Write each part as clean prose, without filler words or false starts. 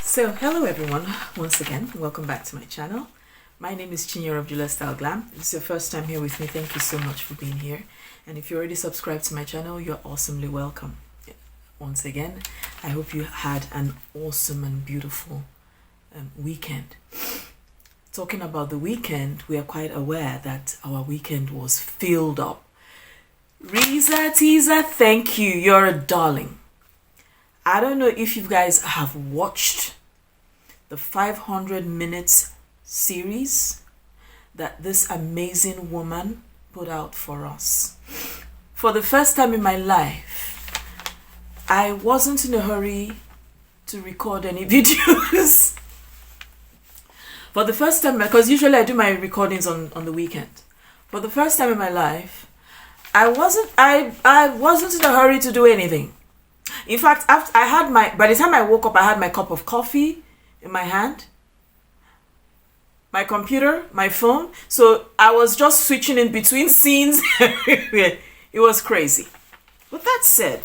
So hello everyone, once again, welcome back to my channel. My name is Chinyere of Julia Style Glam. If it's your first time here with me, thank you so much for being here. And if you're already subscribed to my channel, you're awesomely welcome. Once again, I hope you had an awesome and beautiful weekend. Talking about the weekend, we are quite aware that our weekend was filled up. Reesa Teesa, thank you, you're a darling. I don't know if you guys have watched the 500 minutes series that this amazing woman put out for us. For the first time in my life, I wasn't in a hurry to record any videos. For the first time, because usually I do my recordings on the weekend. For the first time in my life, I wasn't in a hurry to do anything. In fact, after by the time I woke up, I had my cup of coffee in my hand, my computer, my phone. So I was just switching in between scenes everywhere. It was crazy. But that said,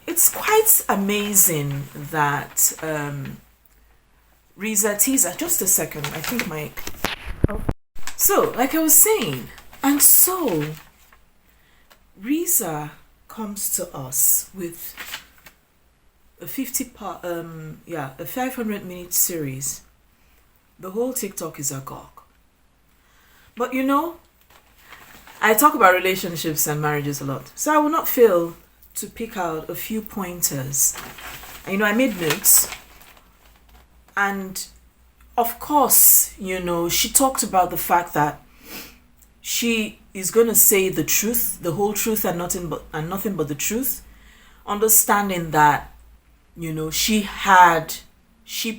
it's quite amazing that Reesa Teesa, just a second, I think So, like I was saying, and so Reesa comes to us with a 500-minute series. The whole TikTok is agog. But you know, I talk about relationships and marriages a lot, so I will not fail to pick out a few pointers. And, you know, I made notes, and of course, you know, she talked about the fact that she is going to say the truth, the whole truth, and nothing but the truth, understanding that, you know, she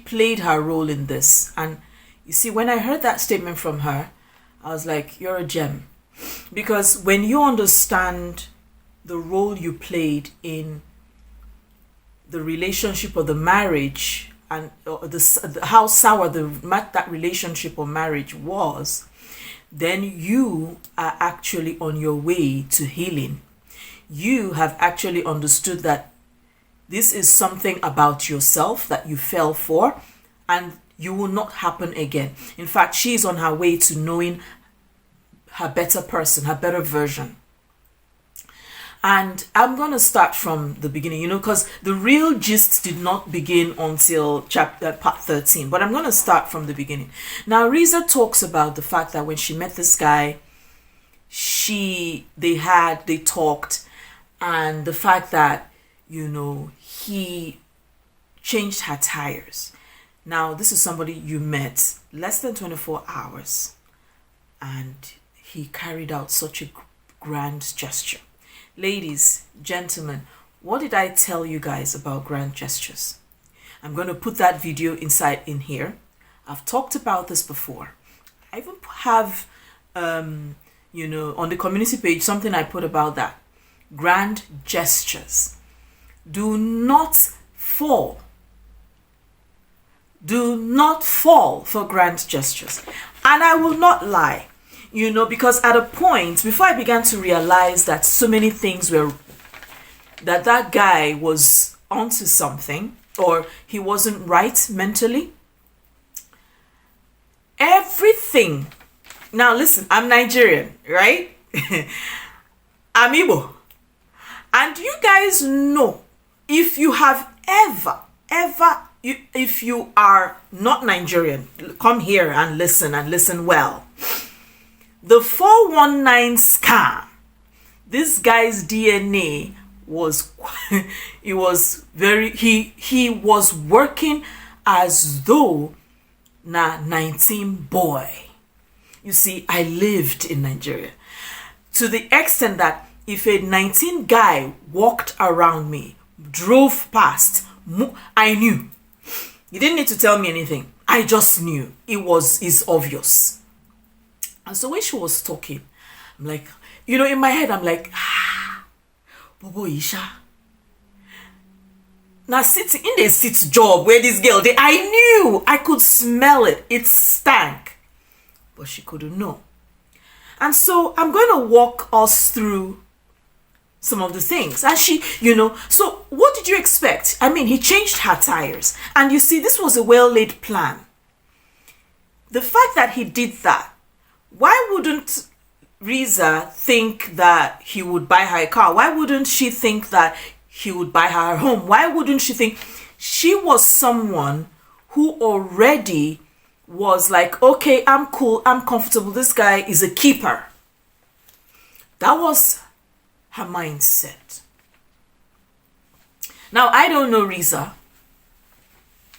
played her role in this. And you see, when I heard that statement from her, I was like, you're a gem. Because when you understand the role you played in the relationship or the marriage, and how sour that relationship or marriage was, then you are actually on your way to healing. You have actually understood that this is something about yourself that you fell for, and you will not happen again. In fact, she's on her way to knowing her better person, her better version. And I'm going to start from the beginning, you know, because the real gist did not begin until part 13. But I'm going to start from the beginning. Now, Reesa talks about the fact that when she met this guy, they talked, and the fact that, you know, he changed her tires. Now, this is somebody you met less than 24 hours, and he carried out such a grand gesture. Ladies, gentlemen, what did I tell you guys about grand gestures? I'm going to put that video in here. I've talked about this before. I even have, you know, on the community page, something I put about that. Grand gestures. Do not fall. Do not fall for grand gestures. And I will not lie. You know, because at a point, before I began to realize that so many things that guy was onto something, or he wasn't right mentally, everything. Now listen, I'm Nigerian, right? I'm Igbo. And you guys know, if you have if you are not Nigerian, come here and listen well. The 419 scam, this guy's DNA was, he was working as though 19 boy. You see, I lived in Nigeria to the extent that if a 19 guy walked around me, drove past, I knew. You didn't need to tell me anything. I just knew. It's obvious. And so when she was talking, I'm like, you know, in my head, I'm like, Bobo Isha. Now, sitting in the sit job where this girl, I knew, I could smell it. It stank. But she couldn't know. And so I'm going to walk us through some of the things. And she, you know, so what did you expect? I mean, he changed her tires. And you see, this was a well-laid plan. The fact that he did that, why wouldn't Reesa think that he would buy her a car? Why wouldn't she think that he would buy her a home? Why wouldn't she think? She was someone who already was like, okay, I'm cool, I'm comfortable, this guy is a keeper. That was her mindset. Now, I don't know Reesa,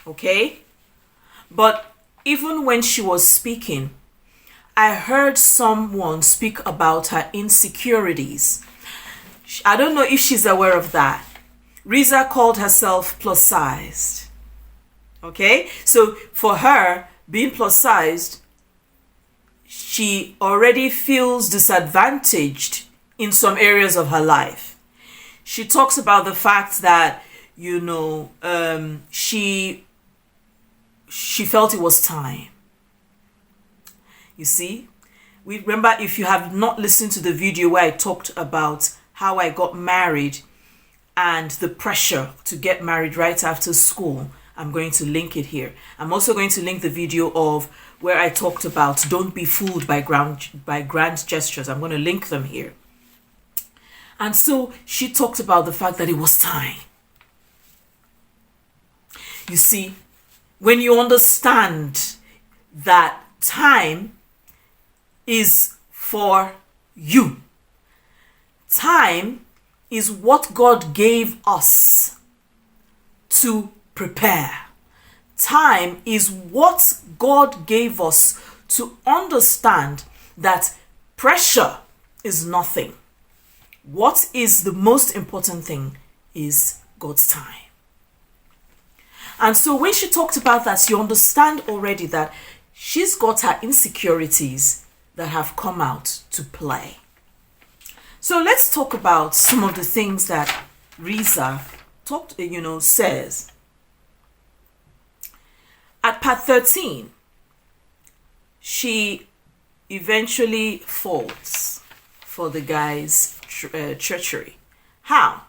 okay? But even when she was speaking, I heard someone speak about her insecurities. I don't know if she's aware of that. Reesa called herself plus-sized. Okay? So for her, being plus-sized, she already feels disadvantaged in some areas of her life. She talks about the fact that, you know, she felt it was time. You see, we remember, if you have not listened to the video where I talked about how I got married and the pressure to get married right after school, I'm going to link it here. I'm also going to link the video of where I talked about don't be fooled by grand gestures. I'm going to link them here. And so she talked about the fact that it was time. You see, when you understand that time is for you, time is what God gave us to prepare. Time is what God gave us to understand that pressure is nothing. What is the most important thing is God's time. And so when she talked about that, you understand already that she's got her insecurities that have come out to play. So let's talk about some of the things that Reesa says. At part 13, she eventually falls for the guy's treachery. How?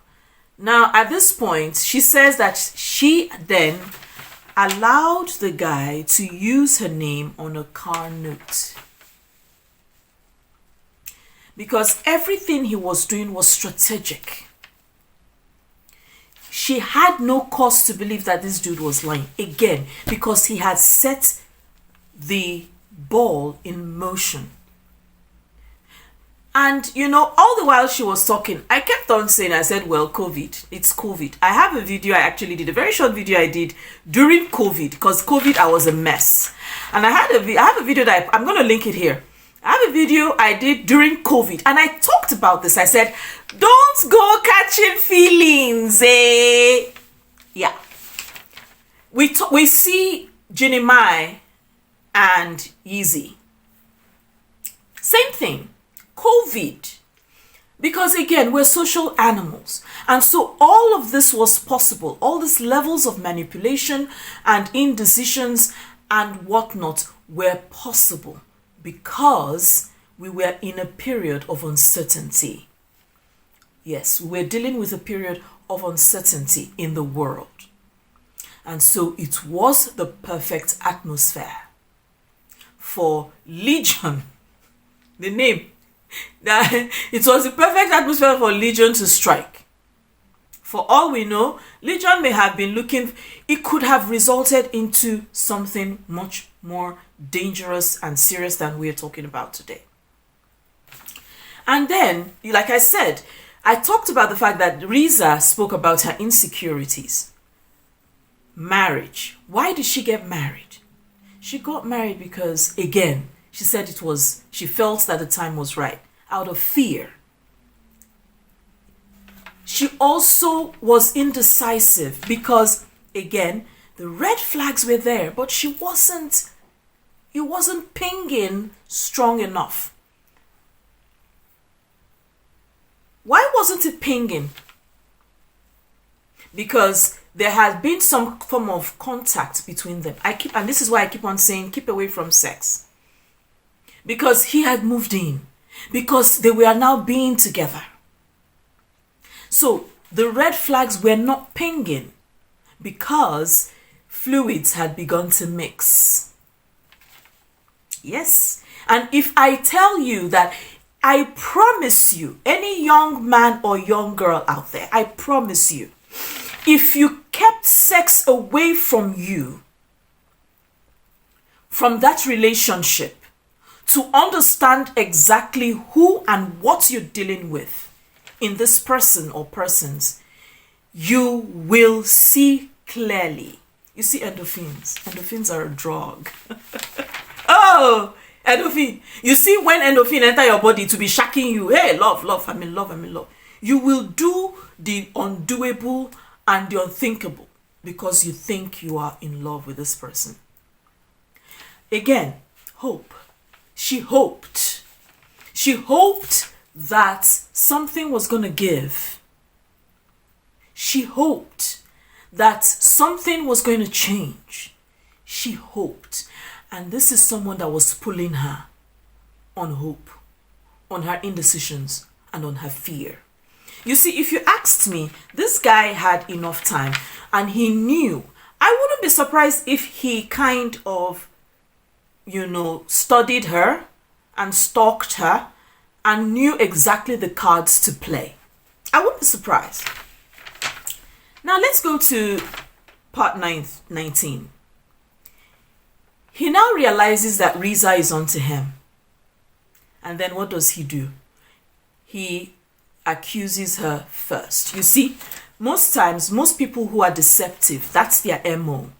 Now, at this point, she says that she then allowed the guy to use her name on a car note, because everything he was doing was strategic. She had no cause to believe that this dude was lying, again, because he had set the ball in motion. And, you know, all the while she was talking, I kept on saying, I said, well, COVID, it's COVID. I have a video I actually did, a very short video I did during COVID, because COVID, I was a mess. And I have a video that I'm going to link it here. I have a video I did during COVID, and I talked about this. I said, don't go catching feelings, eh? Yeah. We see Ginny Mai and Yeezy. Same thing. COVID. Because again, we're social animals. And so all of this was possible. All these levels of manipulation and indecisions and whatnot were possible because we were in a period of uncertainty. Yes, we're dealing with a period of uncertainty in the world. And so it was the perfect atmosphere for Legion, the name, that it was the perfect atmosphere for Legion to strike. For all we know, Legion may have been looking, it could have resulted into something much more dangerous and serious than we're talking about today. And then, like I said, I talked about the fact that Reesa spoke about her insecurities. Marriage. Why did she get married? She got married because, again, she said she felt that the time was right, out of fear. She also was indecisive because, again, the red flags were there, but it wasn't pinging strong enough. Why wasn't it pinging? Because there has been some form of contact between them. And this is why I keep on saying, keep away from sex. Because he had moved in. Because they were now being together. So the red flags were not pinging because fluids had begun to mix. Yes. And if I tell you that, I promise you, any young man or young girl out there, I promise you, if you kept sex away from you, from that relationship, to understand exactly who and what you're dealing with in this person or persons, you will see clearly. You see, endorphins. Endorphins are a drug. Oh, endorphin. You see, when endorphin enter your body to be shocking you, hey, love, I'm in love. You will do the undoable and the unthinkable because you think you are in love with this person. Again, hope. She hoped. She hoped that something was going to give. She hoped that something was going to change. She hoped. And this is someone that was pulling her on hope, on her indecisions, and on her fear. You see, if you asked me, this guy had enough time and he knew. I wouldn't be surprised if he kind of, studied her and stalked her and knew exactly the cards to play. I wouldn't be surprised. Now let's go to part 19. He now realizes that Reesa is onto him. And then what does he do? He accuses her first. You see, most times, most people who are deceptive, that's their MO.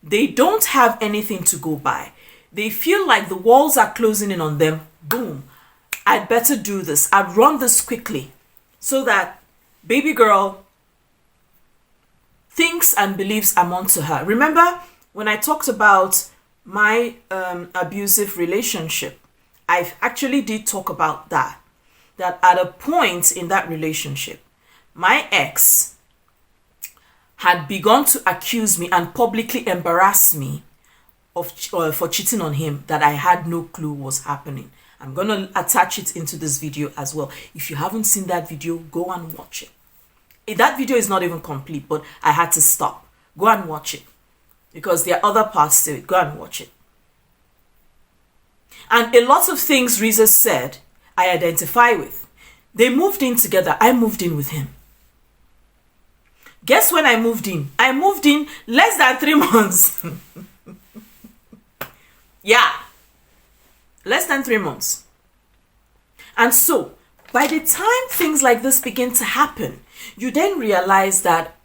They don't have anything to go by. They feel like the walls are closing in on them. Boom. I'd better do this. I'd run this quickly so that baby girl thinks and believes I'm onto her. Remember when I talked about my abusive relationship, I actually did talk about that at a point in that relationship, my ex had begun to accuse me and publicly embarrass me for cheating on him that I had no clue was happening. I'm going to attach it into this video as well. If you haven't seen that video, go and watch it. That video is not even complete, but I had to stop. Go and watch it because there are other parts to it. Go and watch it. And a lot of things Reesa said, I identify with. They moved in together. I moved in with him. Guess when I moved in? I moved in less than 3 months. Yeah. Less than 3 months. And so, by the time things like this begin to happen, you then realize that,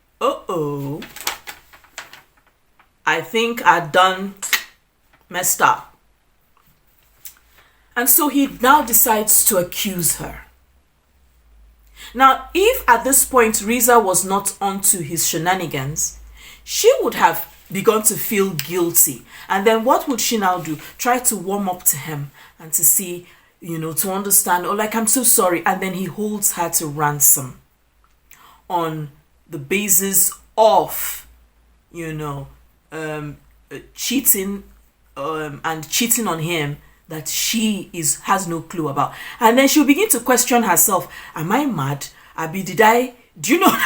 I think I'd done messed up. And so he now decides to accuse her. Now, if at this point Reesa was not onto his shenanigans, she would have begun to feel guilty. And then what would she now do? Try to warm up to him and to see, to understand, I'm so sorry. And then he holds her to ransom on the basis of, cheating and cheating on him that she has no clue about. And then she'll begin to question herself. Am I mad? Abi, do you know?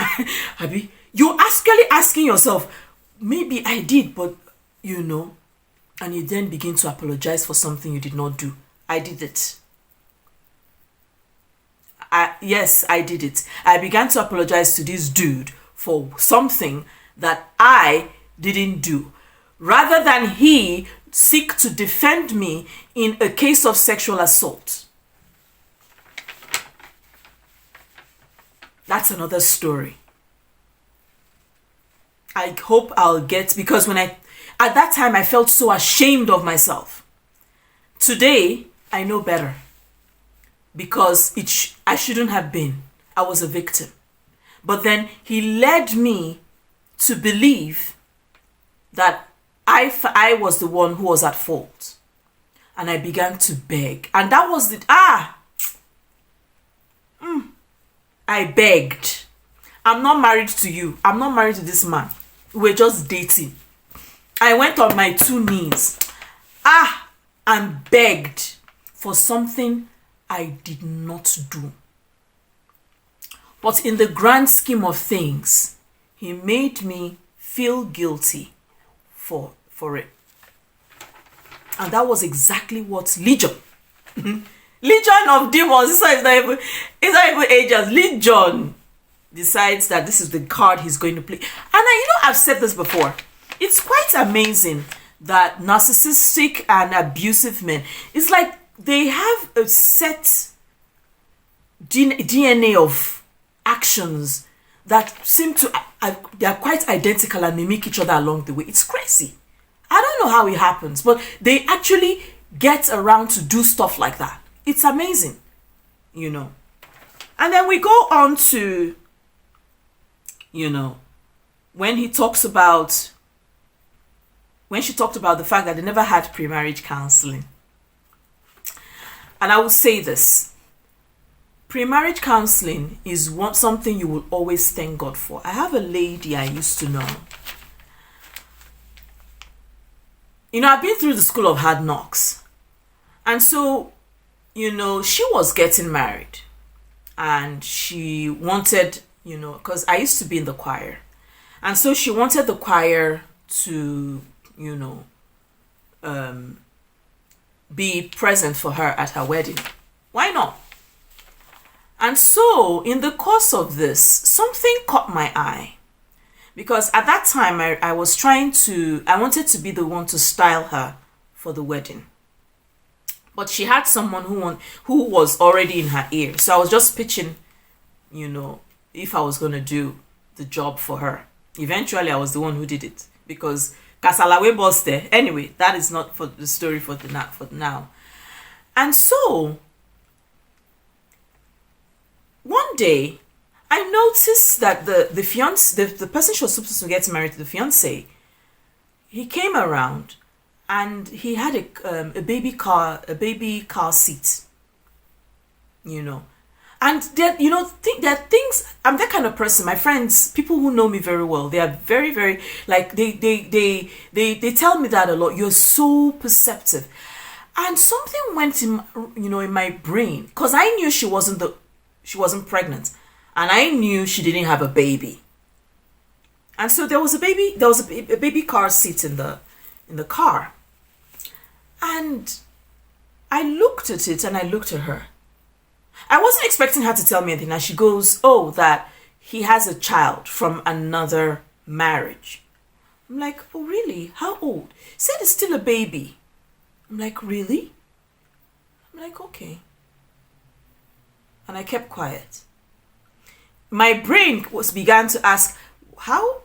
Abi, you're actually asking yourself, maybe I did, but and you then begin to apologize for something you did not do. I did it. Yes, I did it. I began to apologize to this dude for something that I didn't do. Rather than he seek to defend me in a case of sexual assault. That's another story. I hope I'll get, because at that time I felt so ashamed of myself. Today, I know better. Because I shouldn't have been. I was a victim. But then he led me to believe that I was the one who was at fault. And I began to beg. And that was I begged. I'm not married to you. I'm not married to this man. We're just dating. I went on my 2 knees. And begged for something I did not do. But in the grand scheme of things, he made me feel guilty for it. And that was exactly what Legion. Legion of demons. It's not even angels. Legion decides that this is the card he's going to play. And I've said this before. It's quite amazing that narcissistic and abusive men, it's like they have a set DNA of actions that seem to, they are quite identical and mimic each other along the way. It's crazy. I don't know how it happens, but they actually get around to do stuff like that. It's amazing, And then we go on to, when she talked about the fact that they never had pre-marriage counseling. And I will say this. Pre-marriage counseling is something you will always thank God for. I have a lady I used to know. I've been through the school of hard knocks. And so, she was getting married. And she wanted, because I used to be in the choir. And so she wanted the choir to, be present for her at her wedding. Why not? And so, in the course of this, something caught my eye. Because at that time, I wanted to be the one to style her for the wedding. But she had someone who was already in her ear. So I was just pitching, if I was going to do the job for her. Eventually, I was the one who did it. Because Kasalawe boss there. Anyway, that is not for the story for now. And so, one day, I noticed that the fiance, the person she was supposed to get married to, the fiance, he came around and he had a baby car seat, And there, there are things. I'm that kind of person. My friends, people who know me very well, they are very, very like they tell me that a lot. You're so perceptive, and something went in, in my brain, because I knew she wasn't pregnant, and I knew she didn't have a baby. And so there was a baby car seat in the car, and I looked at it and I looked at her. I wasn't expecting her to tell me anything. And she goes, oh, that he has a child from another marriage. I'm like, oh, really? How old? He said it's still a baby. I'm like, really? I'm like, okay. And I kept quiet. My brain began to ask, how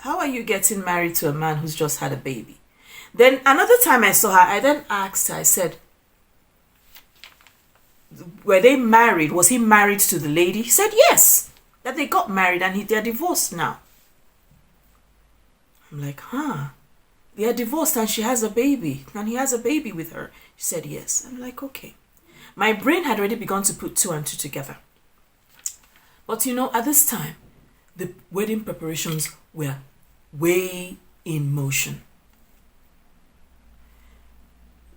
are you getting married to a man who's just had a baby? Then another time I saw her, I then asked her, I said, were they married? Was he married to the lady? He said yes, that they got married and they're divorced now. I'm like, they are divorced and she has a baby and he has a baby with her. She said yes. I'm like, okay. My brain had already begun to put two and two together. But at this time, the wedding preparations were way in motion.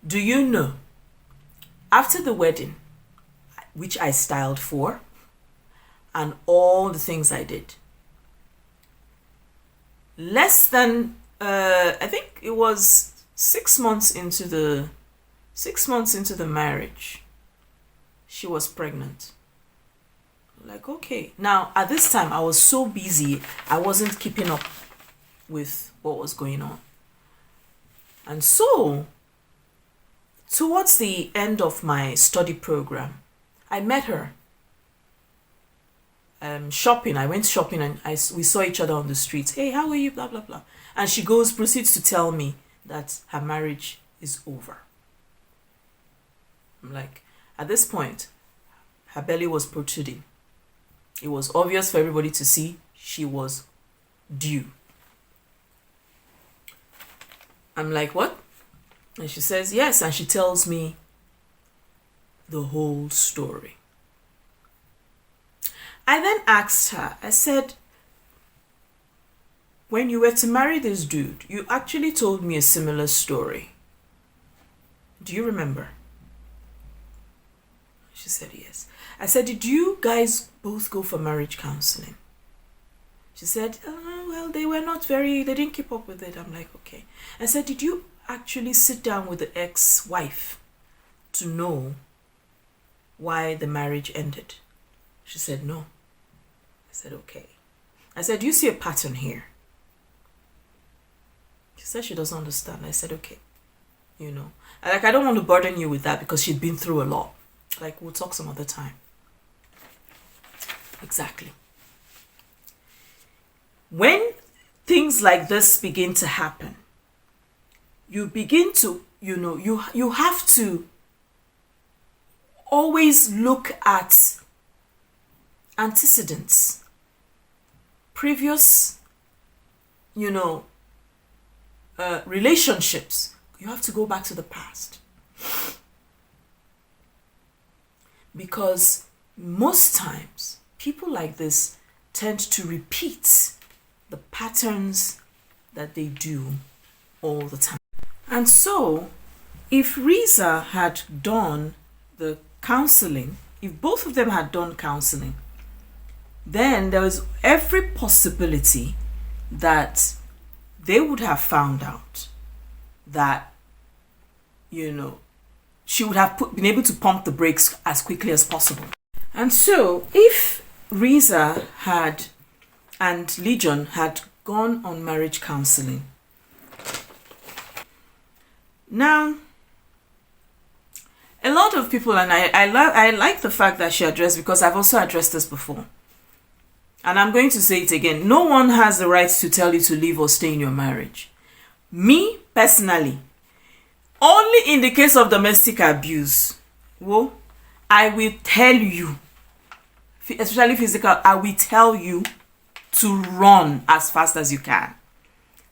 Do you know, after the wedding, which I styled for, and all the things I did, less than I think it was 6 months into the marriage, she was pregnant. Like, okay. Now at this time I was so busy, I wasn't keeping up with what was going on. And so towards the end of my study program, I met her shopping. I went shopping and we saw each other on the streets. Hey, how are you? Blah, blah, blah. And she proceeds to tell me that her marriage is over. I'm like, at this point, her belly was protruding. It was obvious for everybody to see she was due. I'm like, what? And she says, yes. And she tells me the whole story. I then asked her, I said, when you were to marry this dude, you actually told me a similar story. Do you remember? She said yes. I said, did you guys both go for marriage counseling? She said, well, they didn't keep up with it. I'm like, okay. I said, did you actually sit down with the ex-wife to know why the marriage ended? She said, no. I said, okay. I said, do you see a pattern here? She said she doesn't understand. I said, okay. I don't want to burden you with that because she'd been through a lot. Like, we'll talk some other time. Exactly. When things like this begin to happen, you begin to, you have to always look at antecedents, previous, relationships. You have to go back to the past. Because most times, people like this tend to repeat the patterns that they do all the time. And so, if Reesa had done the counseling, if both of them had done counseling, then there was every possibility that they would have found out that, she would have been able to pump the brakes as quickly as possible. And so, if Reesa and Legion had gone on marriage counseling, now, a lot of people, and I like the fact that she addressed, because I've also addressed this before, and I'm going to say it again. No one has the right to tell you to leave or stay in your marriage. Me, personally, only in the case of domestic abuse, well, I will tell you, especially physical, I will tell you to run as fast as you can.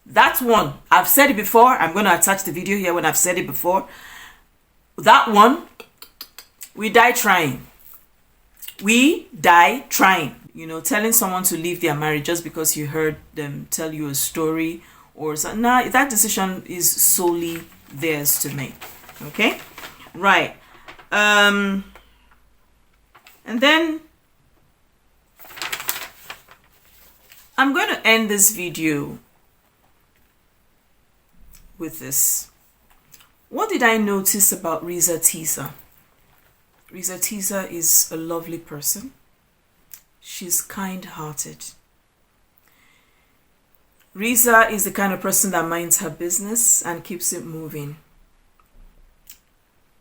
That one, I've said it before. I'm going to attach the video here when I've said it before. That one, we die trying. We die trying. Telling someone to leave their marriage just because you heard them tell you a story or something. Nah, that decision is solely theirs to make. Okay? Right. And then I'm going to end this video with this. What did I notice about Reesa Teesa? Reesa Teesa is a lovely person. She's kind-hearted. Reesa is the kind of person that minds her business and keeps it moving.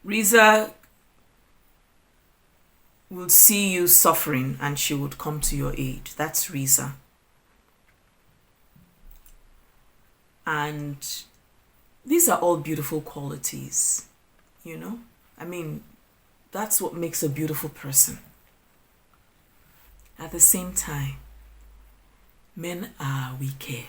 Reesa will see you suffering and she would come to your aid. That's Reesa. And these are all beautiful qualities, I mean, that's what makes a beautiful person. At the same time, men are wicked.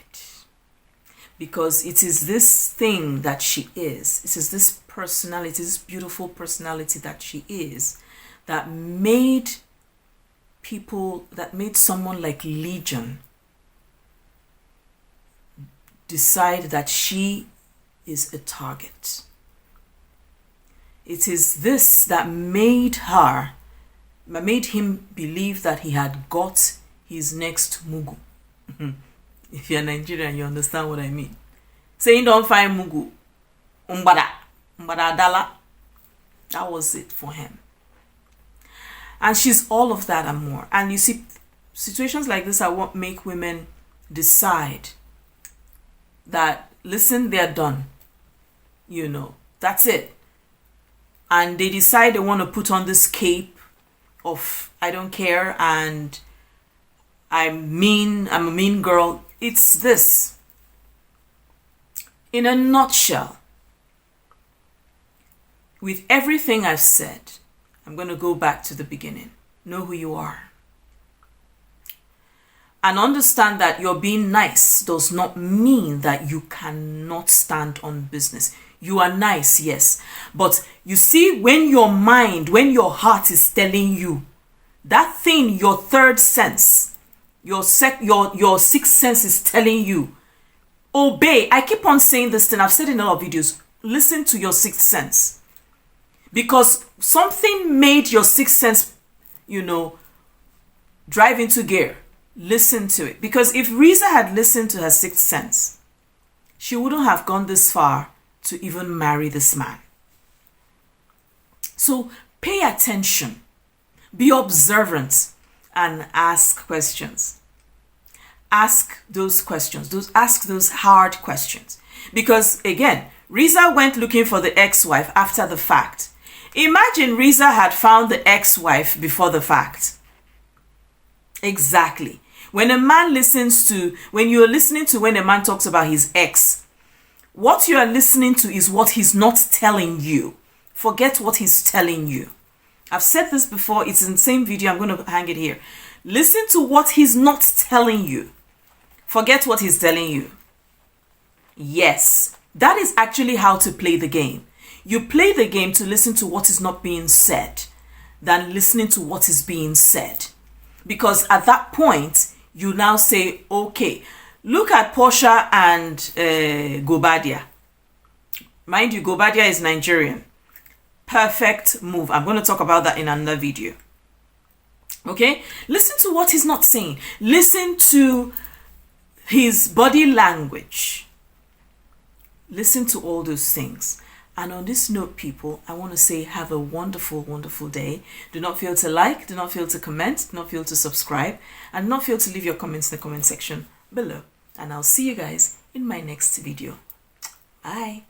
Because it is this thing that she is, it is this personality, this beautiful personality that she is, that made someone like Legion decide that she is a target. It is this that made him believe that he had got his next mugu. If you're Nigerian, you understand what I mean. Saying don't find mugu, umbada dala. That was it for him. And she's all of that and more. And you see, situations like this are what make women decide that, listen, they're done. That's it. And they decide they want to put on this cape of, I don't care, and I'm a mean girl. It's this. In a nutshell, with everything I've said, I'm going to go back to the beginning. Know who you are. And understand that your being nice does not mean that you cannot stand on business. You are nice, yes. But you see, when your heart is telling you, that thing, your third sense, your sixth sense is telling you, obey. I keep on saying this thing. I've said in a lot of videos. Listen to your sixth sense. Because something made your sixth sense, you know, drive into gear. Listen to it. Because if Reesa had listened to her sixth sense, she wouldn't have gone this far to even marry this man. So pay attention, be observant, and ask questions. Ask those questions. Ask those hard questions. Because again, Reesa went looking for the ex-wife after the fact. Imagine Reesa had found the ex-wife before the fact. Exactly. When you're listening to when a man talks about his ex, what you are listening to is what he's not telling you. Forget what he's telling you. I've said this before. It's in the same video. I'm going to hang it here. Listen to what he's not telling you. Forget what he's telling you. Yes, that is actually how to play the game. You play the game to listen to what is not being said than listening to what is being said. Because at that point, you now say, okay, look at Portia and Gobadia. Mind you, Gobadia is Nigerian. Perfect move. I'm going to talk about that in another video. Okay? Listen to what he's not saying. Listen to his body language. Listen to all those things. And on this note, people, I want to say have a wonderful, wonderful day. Do not fail to like, do not fail to comment, do not fail to subscribe, and do not fail to leave your comments in the comment section below. And I'll see you guys in my next video. Bye.